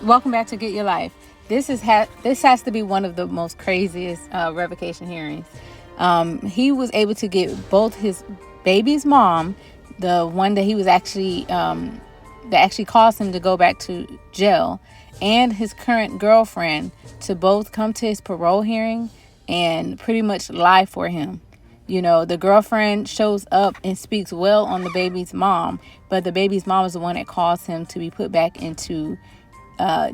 Welcome back to Get Your Life. This has to be one of the most craziest revocation hearings. He was able to get both his baby's mom, the one that he was actually that actually caused him to go back to jail, and his current girlfriend to both come to his parole hearing and pretty much lie for him. You know, the girlfriend shows up and speaks well on the baby's mom, but the baby's mom is the one that caused him to be put back into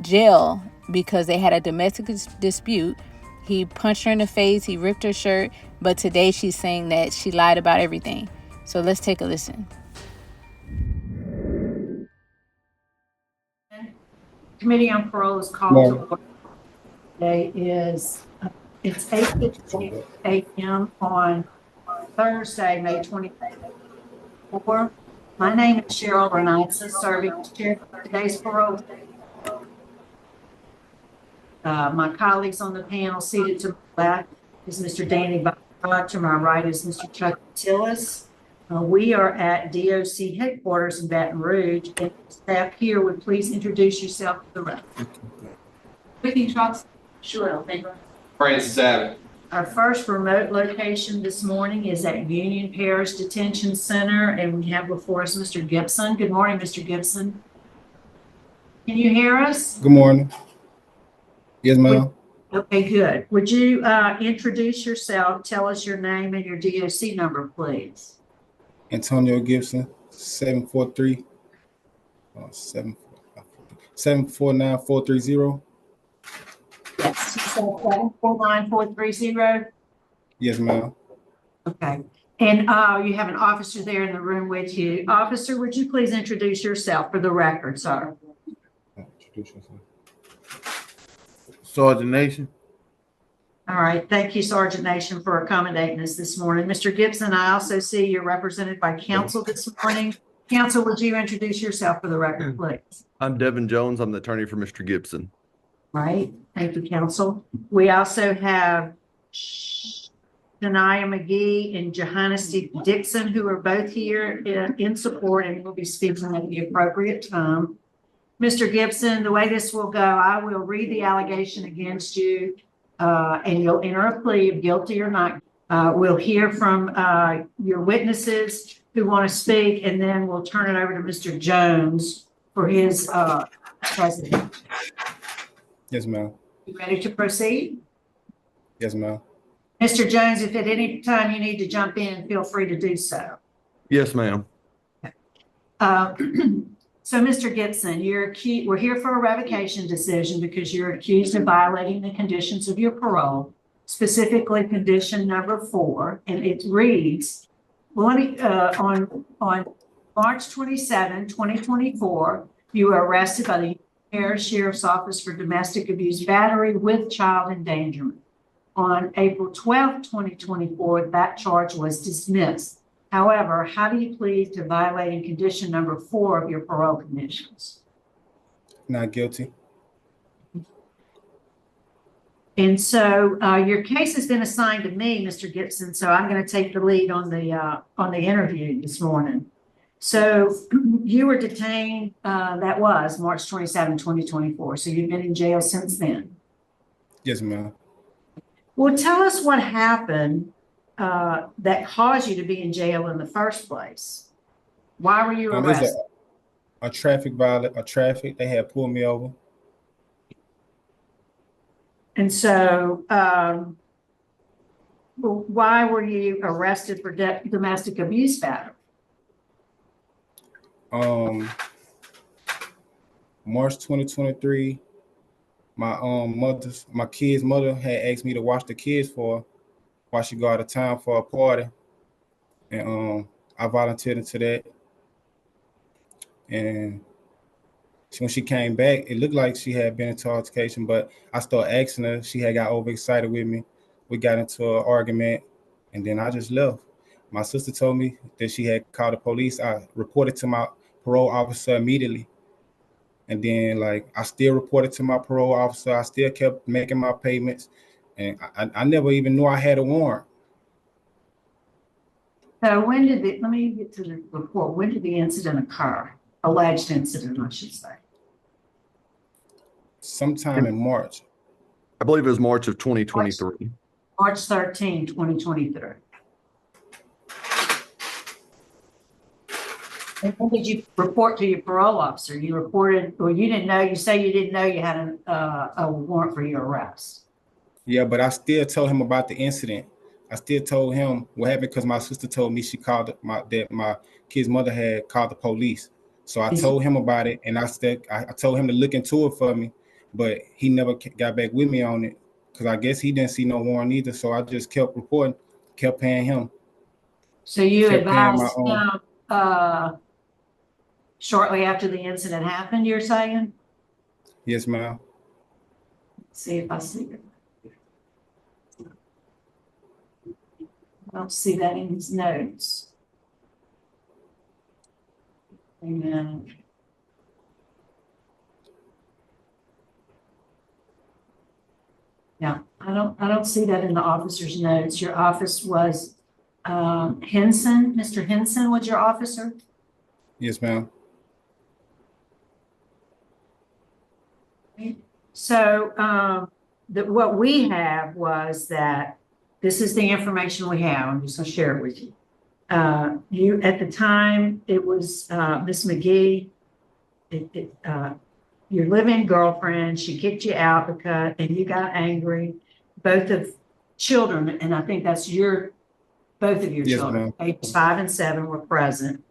jail because they had a domestic dispute. He punched her in the face, he ripped her shirt, but today she's saying that she lied about everything. So let's take a listen. Committee on Parole is called to order. Today is it's 8:58 a.m. on Thursday, May 24th. My name is Cheryl Renitza, serving as chair for today's parole. My colleagues on the panel seated to my left is Mr. Danny Babymother, to my right is Mr. Chuck Tillis. We are at DOC headquarters in Baton Rouge, and staff here would please introduce yourself to the record. Everything trucks? Sure. Francis Abbott. Our first remote location this morning is at Union Parish Detention Center, and we have before us Mr. Gibson. Good morning, Mr. Gibson. Can you hear us? Good morning. Yes, ma'am. Okay, good. Would you introduce yourself, tell us your name and your DOC number, please? Antonio Gibson, 749-430. Yes, 749-430. Yes, ma'am. Okay. And you have an officer there in the room with you. Officer, would you please introduce yourself for the record, sir? Introduce yourself. Sergeant Nation. All right. Thank you, Sergeant Nation, for accommodating us this morning. Mr. Gibson, I also see you're represented by counsel this morning. Counsel, would you introduce yourself for the record, please? I'm Devin Jones. I'm the attorney for Mr. Gibson. All right. Thank you, counsel. We also have Shania McGee and Johannes Dixon, who are both here in support and will be speaking at the appropriate time. Mr. Gibson, the way this will go, I will read the allegation against you, and you'll enter a plea of guilty or not. We'll hear from your witnesses who want to speak, and then we'll turn it over to Mr. Jones for his presentation. Yes, ma'am. You ready to proceed? Yes, ma'am. Mr. Jones, if at any time you need to jump in, feel free to do so. Yes, ma'am. So, Mr. Gibson, we're here for a revocation decision because you're accused of violating the conditions of your parole, specifically condition number 4, and it reads, on March 27, 2024, you were arrested by the Parish Sheriff's Office for domestic abuse battery with child endangerment. On April 12, 2024, that charge was dismissed. However, how do you plead to violating condition number 4 of your parole conditions? Not guilty. And so your case has been assigned to me, Mr. Gibson, so I'm going to take the lead on the interview this morning. So you were detained, that was March 27, 2024. So you've been in jail since then. Yes, ma'am. Well, tell us what happened that caused you to be in jail in the first place. Why were you arrested? There's a traffic violation. They had pulled me over. And so why were you arrested for domestic abuse battery? March 2023, my kid's mother had asked me to watch the kids while she go out of town for a party, and I volunteered into that. And when she came back, it looked like she had been into altercation, but I started asking her. She had got overexcited with me. We got into an argument, and then I just left. My sister told me that she had called the police. I reported to my parole officer immediately. And then, I still reported to my parole officer. I still kept making my payments. And I never even knew I had a warrant. So let me get to the report. When did the incident occur? Alleged incident, I should say. sometime in March. I believe it was March of 2023. March 13, 2023. And when did you report to your parole officer? You reported, or you didn't know, you say you didn't know you had a warrant for your arrest. Yeah, but I still told him about the incident. I still told him what happened because my sister told me she called that my kid's mother had called the police. So I told him about it, and I told him to look into it for me, but he never got back with me on it because I guess he didn't see no warrant either. So I just kept reporting, kept paying him. So you Kept paying my advised him shortly after the incident happened, you're saying? Yes, ma'am. Let's see if I see it. I don't see that in his notes. Amen. Yeah, I don't see that in the officer's notes. Your office was Henson, Mr. Henson was your officer? Yes, ma'am. So what we have was that this is the information we have. I'm just gonna share it with you. You, at the time, it was Miss McGee, your live-in girlfriend, she kicked you out because, and you got angry. Both of children, and I think that's both of your Yes, children, ma'am. ages 5 and 7 were present.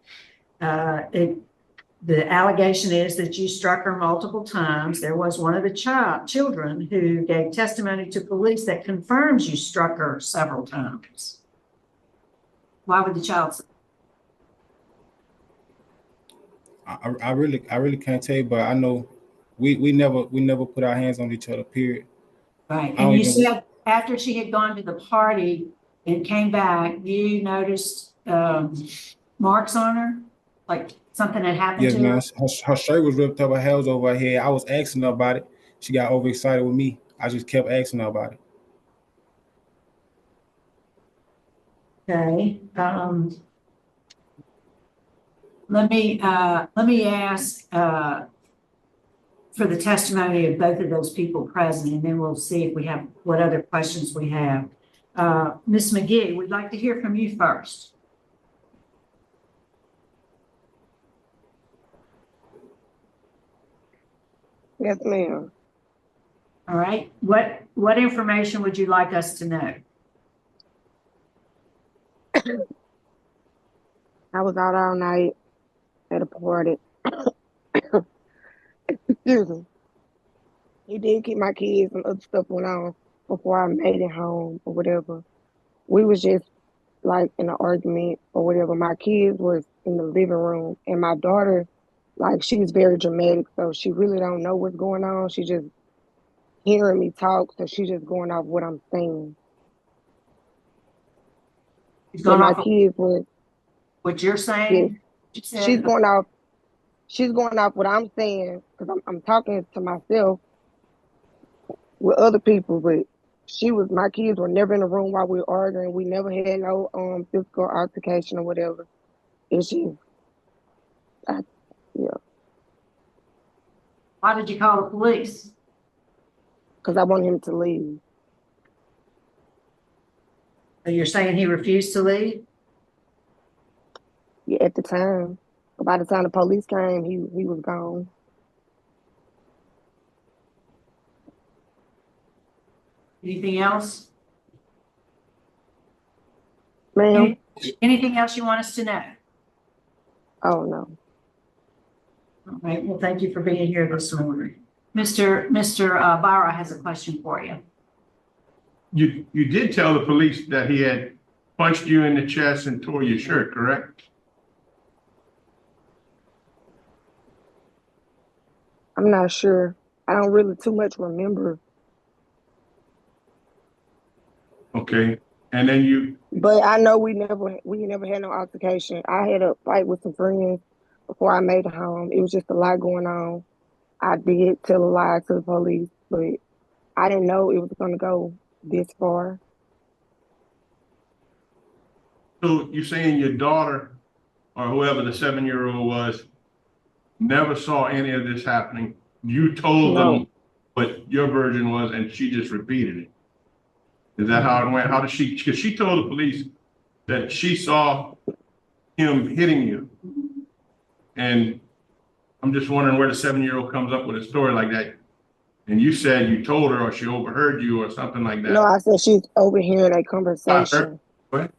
The allegation is that you struck her multiple times. There was one of the children who gave testimony to police that confirms you struck her several times. Why would the child say? I really can't tell you, but I know we never put our hands on each other, period. Right, I and don't you even- said after she had gone to the party and came back, you noticed marks on her, like something had happened Yes, to man. her? Her shirt was ripped up, her hair was over her head. I was asking her about it. She got overexcited with me. I just kept asking her about it. Okay, let me ask for the testimony of both of those people present, and then we'll see if we have what other questions we have. Ms. McGee, we'd like to hear from you first. Yes, ma'am. All right, what information would you like us to know? I was out all night at a party. Excuse me. He did keep my kids and other stuff went on before I made it home or whatever. We was just like in an argument or whatever. My kids was in the living room and my daughter, like she's very dramatic, so she really don't know what's going on. She just hearing me talk, so she's just going off what I'm saying. She's So going my off of kids was, what you're yes, saying? You said, she's going off what I'm saying because I'm talking to myself with other people, but my kids were never in the room while we were arguing. We never had no physical altercation or whatever. It's just, yeah, why did you call the police? because I want him to leave. So you're saying he refused to leave? Yeah, at the time. By the time the police came, he was gone. Anything else? Ma'am? Anything else you want us to know? Oh, no. All right, well, thank you for being here this morning. Mr. Barra has a question for you. You did tell the police that he had punched you in the chest and tore your shirt, correct? I'm not sure. I don't really too much remember. Okay, and then But I know we never had no altercation. I had a fight with some friends before I made it home. It was just a lot going on. I did tell a lie to the police, but I didn't know it was gonna go this far. so you're saying your daughter or whoever the 7-year-old was never saw any of this happening. You told No. them but your version was, and she just repeated it. Is that how it went? How did she, because she told the police that she saw him hitting you. And I'm just wondering where the 7-year-old comes up with a story like that. And you said you told her or she overheard you or something like that. No, I said she's overhearing a I heard, conversation. what?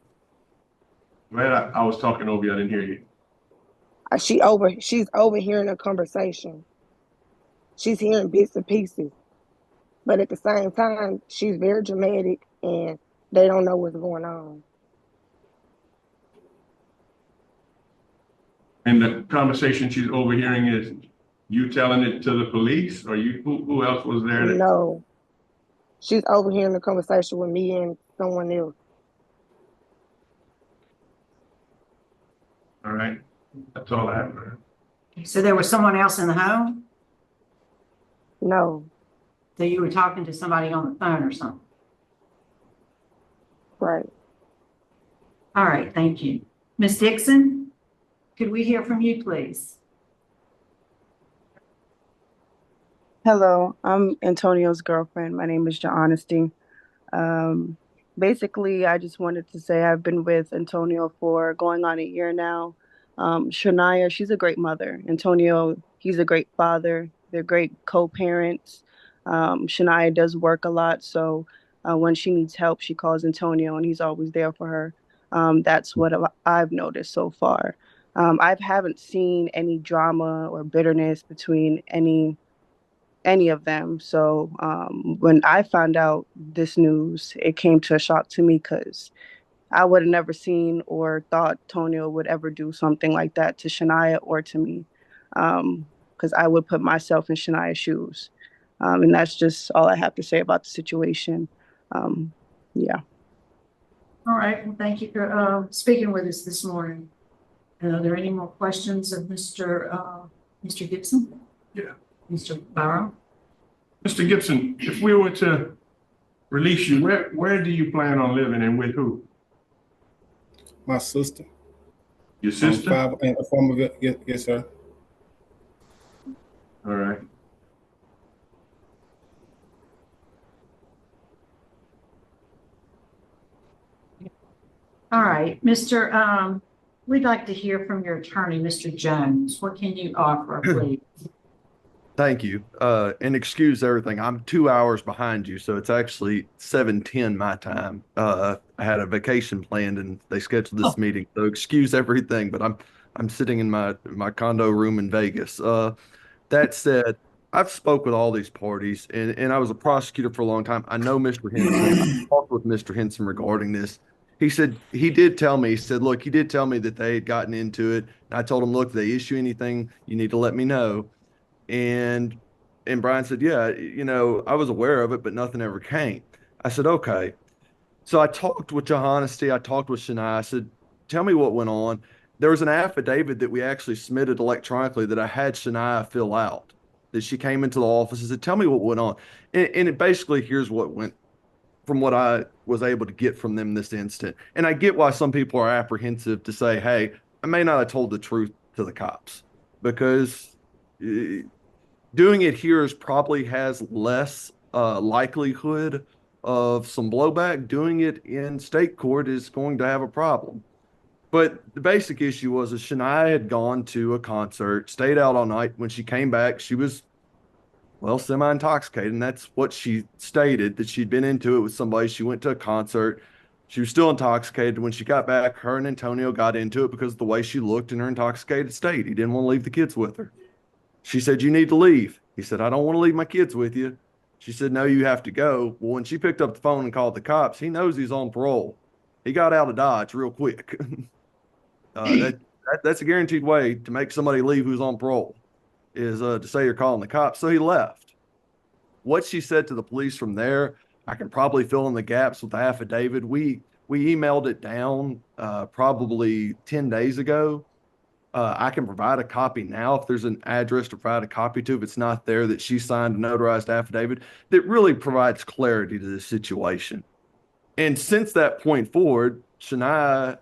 Well, I was talking over you. I didn't hear you. She's overhearing a conversation. She's hearing bits and pieces. But at the same time, she's very dramatic and they don't know what's going on. And the conversation she's overhearing is you telling it to the police, or you? Who else was there? No. She's overhearing the conversation with me and someone else. All right, that's all I have. For her. So there was someone else in the home? No. So you were talking to somebody on the phone or something? Right. All right, thank you. Ms. Dixon, could we hear from you, please? Hello, I'm Antonio's girlfriend. My name is Honesty. Basically, I just wanted to say I've been with Antonio for going on a year now. Shania, she's a great mother. Antonio, he's a great father. They're great co-parents. Shania does work a lot, so when she needs help, she calls Antonio, and he's always there for her. That's what I've noticed so far. I haven't seen any drama or bitterness between any of them. So when I found out this news, it came to a shock to me because I would have never seen or thought Tonio would ever do something like that to Shania or to me, because I would put myself in Shania's shoes. And that's just all I have to say about the situation. Yeah. All right, well, thank you for speaking with us this morning. Are there any more questions of Mr. Gibson? Yeah. Mr. Barrow? Mr. Gibson, if we were to release you, where do you plan on living and with who? My sister. Your sister? Yes, sir. All right. All right, we'd like to hear from your attorney, Mr. Jones. What can you offer, please? Thank you. And excuse everything. I'm 2 hours behind you, so it's actually 7:10 my time. I had a vacation planned and they scheduled this meeting. So excuse everything, but I'm sitting in my condo room in Vegas. That said, I've spoke with all these parties and I was a prosecutor for a long time. I know Mr. Henson. I talked with Mr. Henson regarding this. He said he did tell me, he said, look, he did tell me that they had gotten into it. And I told him, look, if they issue anything, you need to let me know. And Brian said, yeah, I was aware of it, but nothing ever came. I said, okay. So I talked with Honesty. I talked with Shania. I said, tell me what went on. There was an affidavit that we actually submitted electronically that I had Shania fill out, that she came into the office and said, tell me what went on. And it basically, here's what went from what I was able to get from them this instant. And I get why some people are apprehensive to say, hey, I may not have told the truth to the cops, because doing it here probably has less likelihood of some blowback. Doing it in state court is going to have a problem. But the basic issue was that Shania had gone to a concert, stayed out all night. When she came back, she was, well, semi-intoxicated. And that's what she stated, that she'd been into it with somebody. She went to a concert. She was still intoxicated. When she got back, her and Antonio got into it because of the way she looked in her intoxicated state. He didn't want to leave the kids with her. She said, you need to leave. He said, I don't want to leave my kids with you. She said, no, you have to go. Well, when she picked up the phone and called the cops, he knows he's on parole. He got out of Dodge real quick. That's a guaranteed way to make somebody leave who's on parole, is to say you're calling the cops. So he left. What she said to the police from there, I can probably fill in the gaps with the affidavit. We emailed it down probably 10 days ago. I can provide a copy now if there's an address to provide a copy to. If it's not there, that she signed a notarized affidavit that really provides clarity to the situation. And since that point forward, Shania,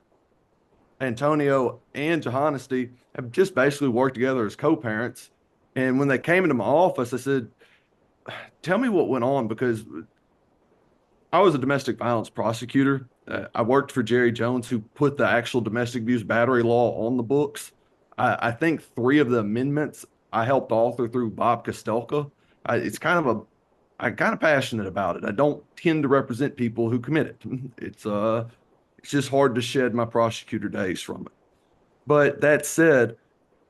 Antonio, and Honesty have just basically worked together as co-parents. And when they came into my office, I said, tell me what went on, because I was a domestic violence prosecutor. I worked for Jerry Jones, who put the actual domestic abuse battery law on the books. I think 3 of the amendments I helped author through Bob Kostelka. I'm kind of passionate about it. I don't tend to represent people who commit it. It's just hard to shed my prosecutor days from it. But that said,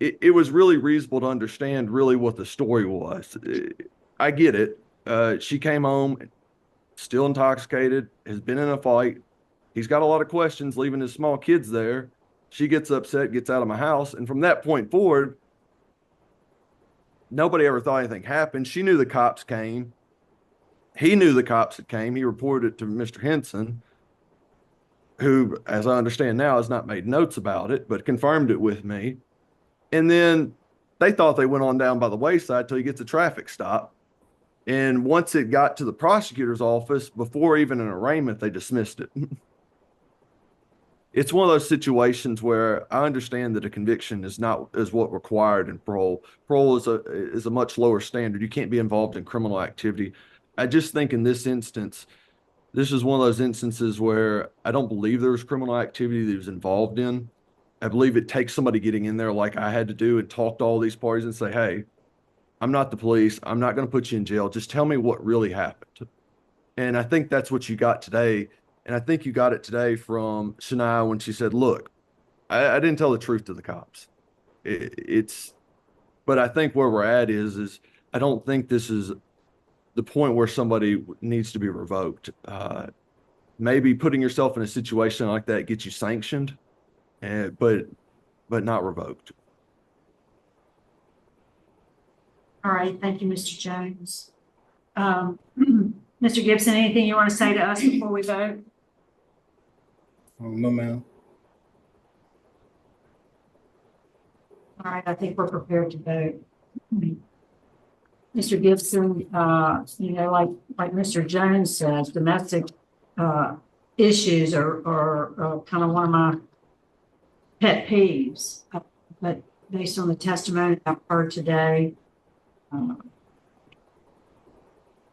it was really reasonable to understand really what the story was. I get it. She came home still intoxicated, has been in a fight. He's got a lot of questions leaving his small kids there. She gets upset, gets out of my house. And from that point forward, nobody ever thought anything happened. She knew the cops came. He knew the cops had came. He reported it to Mr. Henson, who, as I understand now, has not made notes about it, but confirmed it with me. And then they thought they went on down by the wayside till he gets a traffic stop. And once it got to the prosecutor's office, before even an arraignment, they dismissed it. It's one of those situations where I understand that a conviction is what required in parole. Parole is a much lower standard. You can't be involved in criminal activity. I just think in this instance, this is one of those instances where I don't believe there was criminal activity that he was involved in. I believe it takes somebody getting in there like I had to do and talk to all these parties and say, hey, I'm not the police. I'm not going to put you in jail. Just tell me what really happened. And I think that's what you got today. And I think you got it today from Shania when she said, look, I didn't tell the truth to the cops. But I think where we're at is I don't think this is the point where somebody needs to be revoked. Maybe putting yourself in a situation like that gets you sanctioned, but not revoked. All right, thank you, Mr. Jones. Mr. Gibson, anything you want to say to us before we vote? No, ma'am. All right, I think we're prepared to vote. Mr. Gibson, like Mr. Jones says, domestic issues are kind of one of my pet peeves. But based on the testimony I've heard today,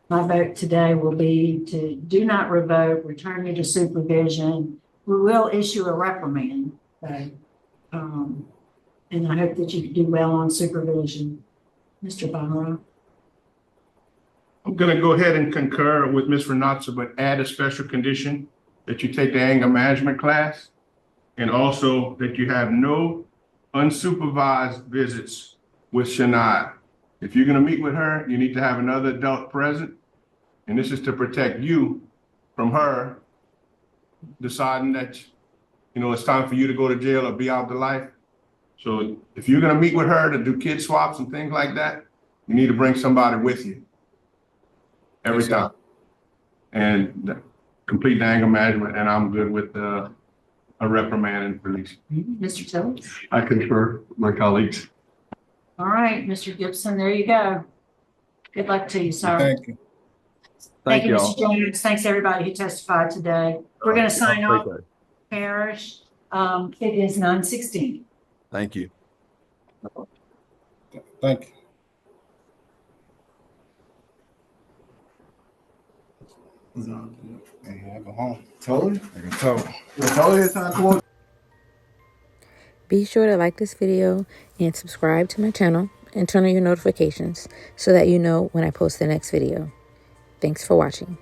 my vote today will be to do not revoke, return you to supervision. We will issue a reprimand, though. And I hope that you do well on supervision. Mr. Bonner. I'm going to go ahead and concur with Ms. Renatza, but add a special condition that you take the anger management class, and also that you have no unsupervised visits with Shania. If you're going to meet with her, you need to have another adult present, and this is to protect you from her deciding that, it's time for you to go to jail or be out the life. So if you're going to meet with her to do kid swaps and things like that, you need to bring somebody with you every time. And complete the anger management, and I'm good with a reprimand and release. Mr. Tilley? I concur with my colleagues. All right, Mr. Gibson, there you go. Good luck to you, sir. Thank you. Thank you, Mr. Jones. Thanks, everybody who testified today. We're going to sign off, Parish. It is 9:16. Thank you. Thank you. I go home. Totally? I can tell. Totally, it's time to Be sure to like this video and subscribe to my channel and turn on your notifications so that you know when I post the next video. Thanks for watching.